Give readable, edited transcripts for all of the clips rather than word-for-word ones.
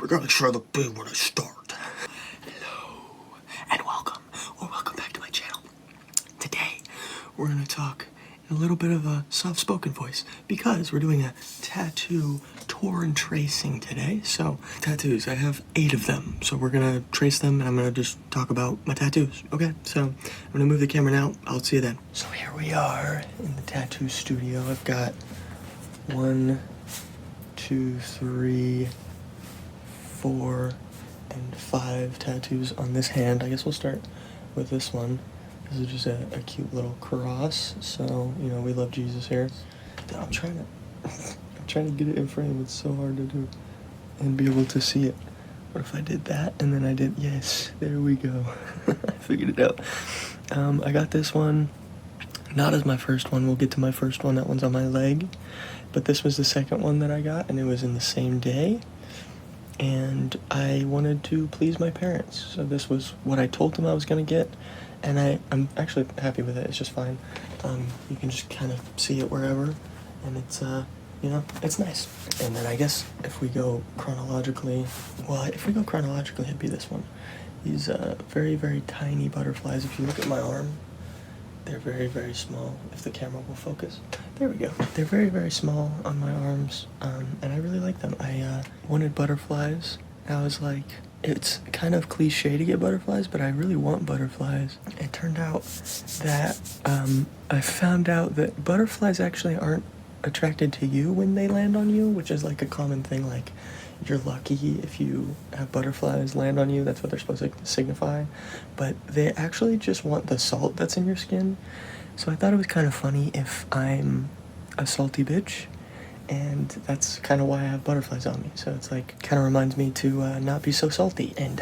gotta make sure I look big when I start. Hello, and welcome back to my channel. Today, we're gonna talk in a little bit of a soft-spoken voice because we're doing a tattoo tour and tracing today. So, tattoos, I have 8 of them. So we're gonna trace them and I'm gonna just talk about my tattoos. Okay, so I'm gonna move the camera now. I'll see you then. So here we are in the tattoo studio. I've got 1, 2, 3, 4, and 5 tattoos on this hand. I guess we'll start with this one. This is just a cute little cross. So, you know, we love Jesus here. I'm trying to get it in frame. It's so hard to do and be able to see it. What if I did that and then I did, yes, there we go. I figured it out. I got this one, not as my first one. We'll get to my first one. That one's on my leg. But this was the second one that I got, and it was in the same day. And I wanted to please my parents. So this was what I told them I was going to get. And I'm actually happy with it. It's just fine. You can just kind of see it wherever. And it's, you know, it's nice. And then I guess if we go chronologically, it'd be this one. These very, very tiny butterflies. If you look at my arm, they're very, very small. If the camera will focus. There we go. They're very, very small on my arms. And I really like them. I wanted butterflies. I was like, it's kind of cliche to get butterflies, but I really want butterflies. It turned out that I found out that butterflies actually aren't attracted to you when they land on you, which is like a common thing. Like, you're lucky if you have butterflies land on you. That's what they're supposed to signify. But they actually just want the salt that's in your skin. So I thought it was kind of funny if I'm a salty bitch. And that's kind of why I have butterflies on me. So it's like, kind of reminds me to not be so salty and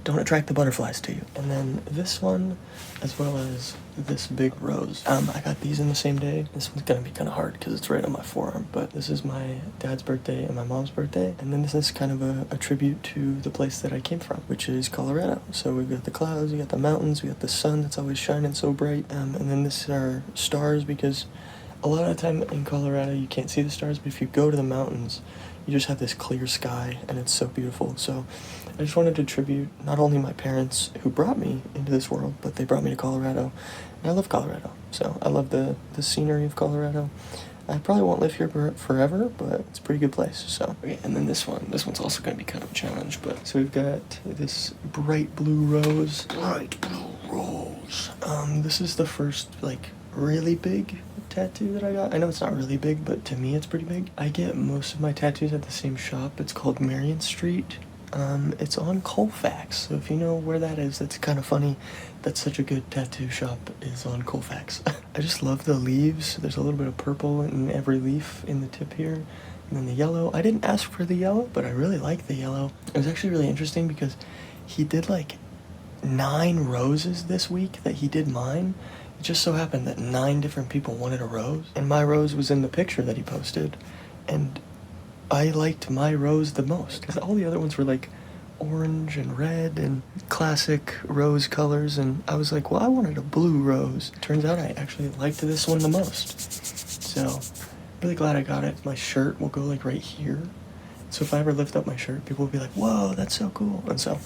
don't attract the butterflies to you. And then this one, as well as this big rose. I got these in the same day. This one's gonna be kind of hard because it's right on my forearm. But this is my dad's birthday and my mom's birthday. And then this is kind of a tribute to the place that I came from, which is Colorado. So we've got the clouds, we got the mountains, we got the sun that's always shining so bright. And then this are stars because a lot of the time in Colorado you can't see the stars, but if you go to the mountains, you just have this clear sky and it's so beautiful. So I just wanted to tribute not only my parents who brought me into this world, but they brought me to Colorado. And I love Colorado. So I love the scenery of Colorado. I probably won't live here forever, but it's a pretty good place. So, okay, and then this one's also going to be kind of a challenge. But so we've got this bright blue rose. This is the first, like, really big tattoo that I got. I know it's not really big, but to me it's pretty big. I get most of my tattoos at the same shop. It's called Marion Street. It's on Colfax, so if you know where that is, that's kind of funny that such a good tattoo shop is on Colfax. I just love the leaves. There's a little bit of purple in every leaf in the tip here, and then the yellow. I didn't ask for the yellow, but I really like the yellow. It was actually really interesting because he did like 9 roses this week that he did mine. It just so happened that 9 different people wanted a rose, and my rose was in the picture that he posted, and I liked my rose the most, because all the other ones were like orange and red and classic rose colors, and I was like, well, I wanted a blue rose. Turns out I actually liked this one the most, so really glad I got it. My shirt will go like right here, so if I ever lift up my shirt, people will be like, whoa, that's so cool. And so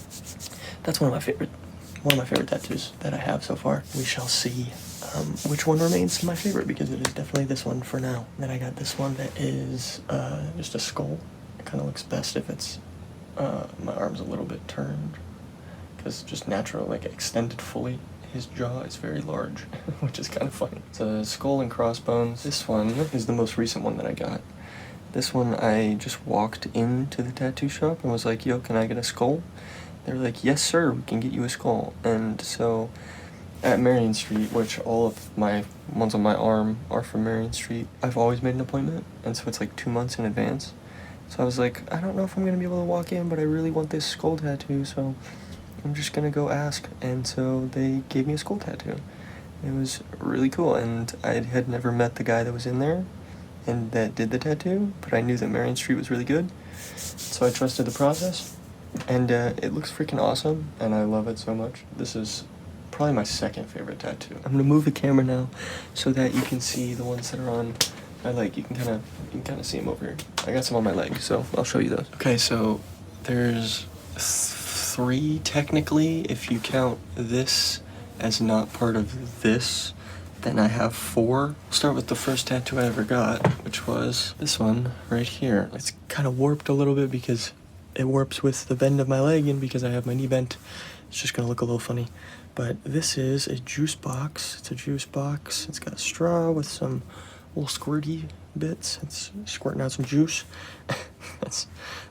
that's one of my favorite tattoos that I have so far. We shall see which one remains my favorite, because it is definitely this one for now. Then I got this one that is just a skull. It kind of looks best if it's my arm's a little bit turned, because just natural, like extended fully. His jaw is very large, which is kind of funny. It's a skull and crossbones. This one is the most recent one that I got. This one I just walked into the tattoo shop and was like, yo, can I get a skull? They were like, yes, sir, we can get you a skull. And so at Marion Street, which all of my ones on my arm are from Marion Street, I've always made an appointment, and so it's like 2 months in advance. So I was like, I don't know if I'm going to be able to walk in, but I really want this skull tattoo, so I'm just going to go ask. And so they gave me a skull tattoo. It was really cool, and I had never met the guy that was in there and that did the tattoo, but I knew that Marion Street was really good, so I trusted the process. And it looks freaking awesome, and I love it so much. This is probably my second favorite tattoo. I'm gonna move the camera now so that you can see the ones that are on my leg. You can kind of see them over here. I got some on my leg, so I'll show you those. Okay, so There's 3 technically, if you count this as not part of this. Then I have 4. I'll start with the first tattoo I ever got, which was this one right here. It's kind of warped a little bit because it warps with the bend of my leg, and because I have my knee bent, it's just gonna look a little funny. But this is a juice box. It's a juice box. It's got a straw with some little squirty bits. It's squirting out some juice. That's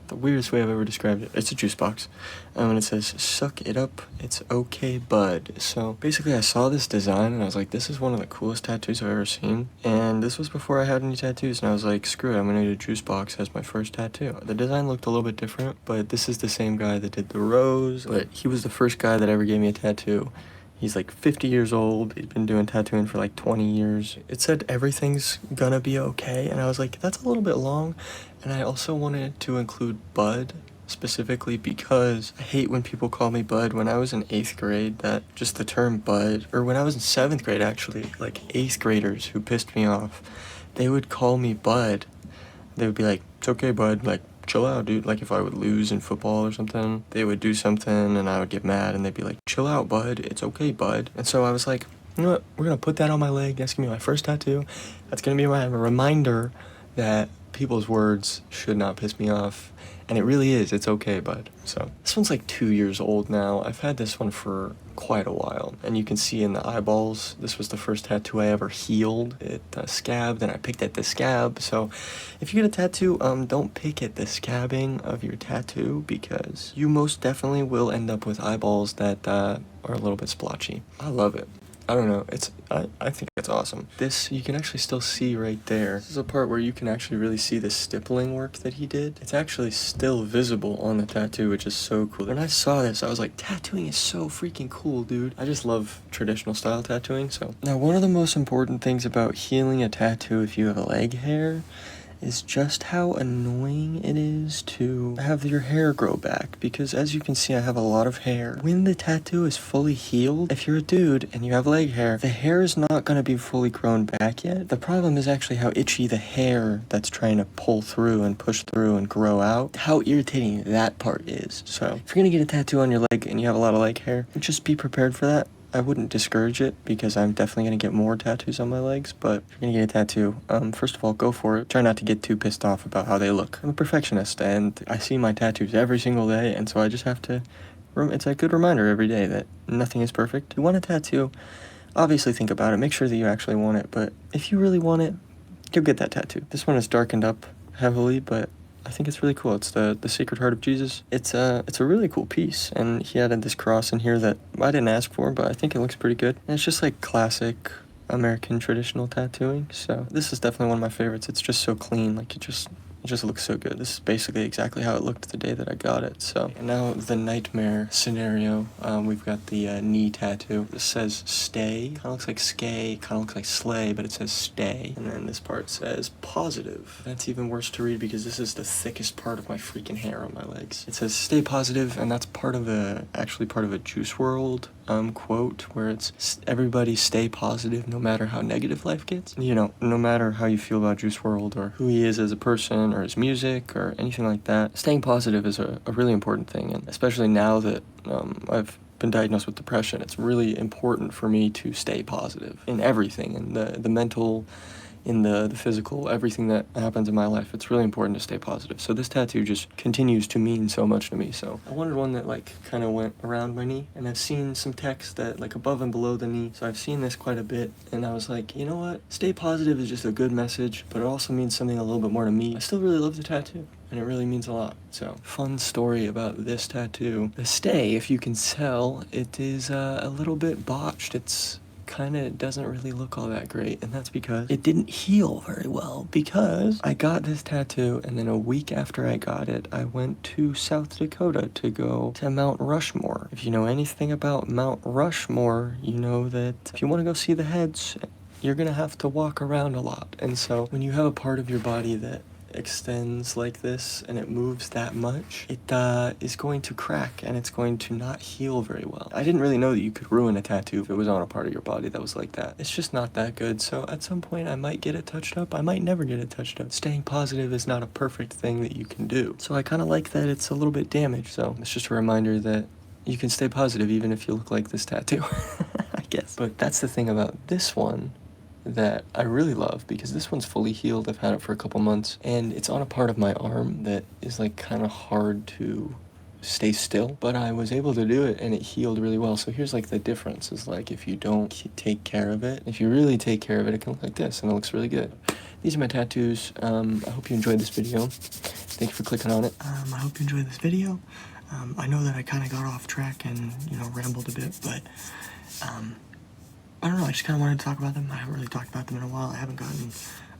the weirdest way I've ever described it. It's a juice box. And it says, "Suck it up, it's okay, bud." So basically I saw this design and I was like, this is one of the coolest tattoos I've ever seen. And this was before I had any tattoos, and I was like, screw it, I'm gonna do a juice box as my first tattoo. The design looked a little bit different, but this is the same guy that did the rose. But he was the first guy that ever gave me a tattoo. He's like 50 years old. He's been doing tattooing for like 20 years. It said everything's gonna be okay, and I was like, that's a little bit long. And I also wanted to include bud specifically because I hate when people call me bud. When I was in 8th grade, that just the term bud, or when I was in 7th grade actually, like 8th graders who pissed me off, they would call me bud. They would be like, "It's okay, bud, like chill out, dude." Like if I would lose in football or something, they would do something and I would get mad and they'd be like, "Chill out, bud, it's okay, bud." And so I was like, you know what, we're gonna put that on my leg. That's gonna be my first tattoo. That's gonna be my reminder that people's words should not piss me off. And it really is, it's okay, bud. So this one's like 2 years old now. I've had this one for quite a while, and you can see in the eyeballs, this was the first tattoo I ever healed. It scabbed, and I picked at the scab. So if you get a tattoo, don't pick at the scabbing of your tattoo, because you most definitely will end up with eyeballs that are a little bit splotchy. I love it. I don't know, I think it's awesome. This, you can actually still see right there. This is a part where you can actually really see the stippling work that he did. It's actually still visible on the tattoo, which is so cool. When I saw this, I was like, tattooing is so freaking cool, dude. I just love traditional style tattooing, so. Now, one of the most important things about healing a tattoo if you have leg hair is just how annoying it is to have your hair grow back, because as you can see, I have a lot of hair. When the tattoo is fully healed, if you're a dude and you have leg hair, the hair is not going to be fully grown back yet. The problem is actually how itchy the hair that's trying to pull through and push through and grow out, how irritating that part is. So if you're going to get a tattoo on your leg and you have a lot of leg hair, just be prepared for that. I wouldn't discourage it, because I'm definitely going to get more tattoos on my legs, but if you're going to get a tattoo, first of all, go for it. Try not to get too pissed off about how they look. I'm a perfectionist, and I see my tattoos every single day, and so I just have to, it's a good reminder every day that nothing is perfect. You want a tattoo, obviously think about it, make sure that you actually want it, but if you really want it, you'll get that tattoo. This one is darkened up heavily, but I think it's really cool. It's the Sacred Heart of Jesus. It's a really cool piece, and he added this cross in here that I didn't ask for, but I think it looks pretty good. And it's just like classic American traditional tattooing, so this is definitely one of my favorites. It's just so clean, like it just looks so good. This is basically exactly how it looked the day that I got it. So and now the nightmare scenario. We've got the knee tattoo. This says stay. Kind of looks like skay. Kind of looks like slay, but it says stay. And then this part says positive. That's even worse to read because this is the thickest part of my freaking hair on my legs. It says stay positive, and that's actually part of a Juice WRLD quote where it's everybody stay positive no matter how negative life gets. You know, no matter how you feel about Juice WRLD or who he is as a person or his music or anything like that, staying positive is a really important thing. And especially now that I've been diagnosed with depression, it's really important for me to stay positive in everything, in the mental, in the physical, everything that happens in my life. It's really important to stay positive. So this tattoo just continues to mean so much to me. So I wanted one that like kind of went around my knee, and I've seen some text that like above and below the knee. So I've seen this quite a bit, and I was like, you know what? Stay positive is just a good message, but it also means something a little bit more to me. I still really love the tattoo, and it really means a lot. So fun story about this tattoo. The stay, if you can tell, it is a little bit botched. It's kind of doesn't really look all that great, and that's because it didn't heal very well, because I got this tattoo and then a week after I got it, I went to South Dakota to go to Mount Rushmore. If you know anything about Mount Rushmore, you know that if you want to go see the heads, you're gonna have to walk around a lot. And so when you have a part of your body that extends like this and it moves that much, it is going to crack and it's going to not heal very well. I didn't really know that you could ruin a tattoo if it was on a part of your body that was like that. It's just not that good, so at some point I might get it touched up, I might never get it touched up. Staying positive is not a perfect thing that you can do. So I kind of like that it's a little bit damaged, so it's just a reminder that you can stay positive even if you look like this tattoo, I guess. But that's the thing about this one that I really love, because this one's fully healed. I've had it for a couple months, and it's on a part of my arm that is like kind of hard to stay still, but I was able to do it and it healed really well. So here's like the difference is like if you don't take care of it, if you really take care of it, it can look like this and it looks really good. These are my tattoos. I hope you enjoyed this video. Thank you for clicking on it. I hope you enjoyed this video. I know that I kind of got off track and, you know, rambled a bit, but I don't know, I just kind of wanted to talk about them. I haven't really talked about them in a while. I haven't gotten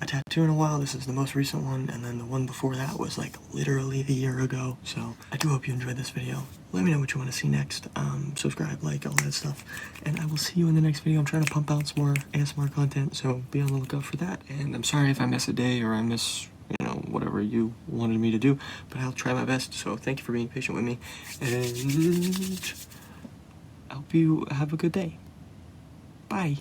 a tattoo in a while. This is the most recent one, and then the one before that was like literally a year ago. So I do hope you enjoyed this video. Let me know what you want to see next. Subscribe, like, all that stuff, and I will see you in the next video. I'm trying to pump out some more ASMR content, so be on the lookout for that. And I'm sorry if I miss a day or I miss, you know, whatever you wanted me to do, but I'll try my best. So thank you for being patient with me, and I hope you have a good day. Bye.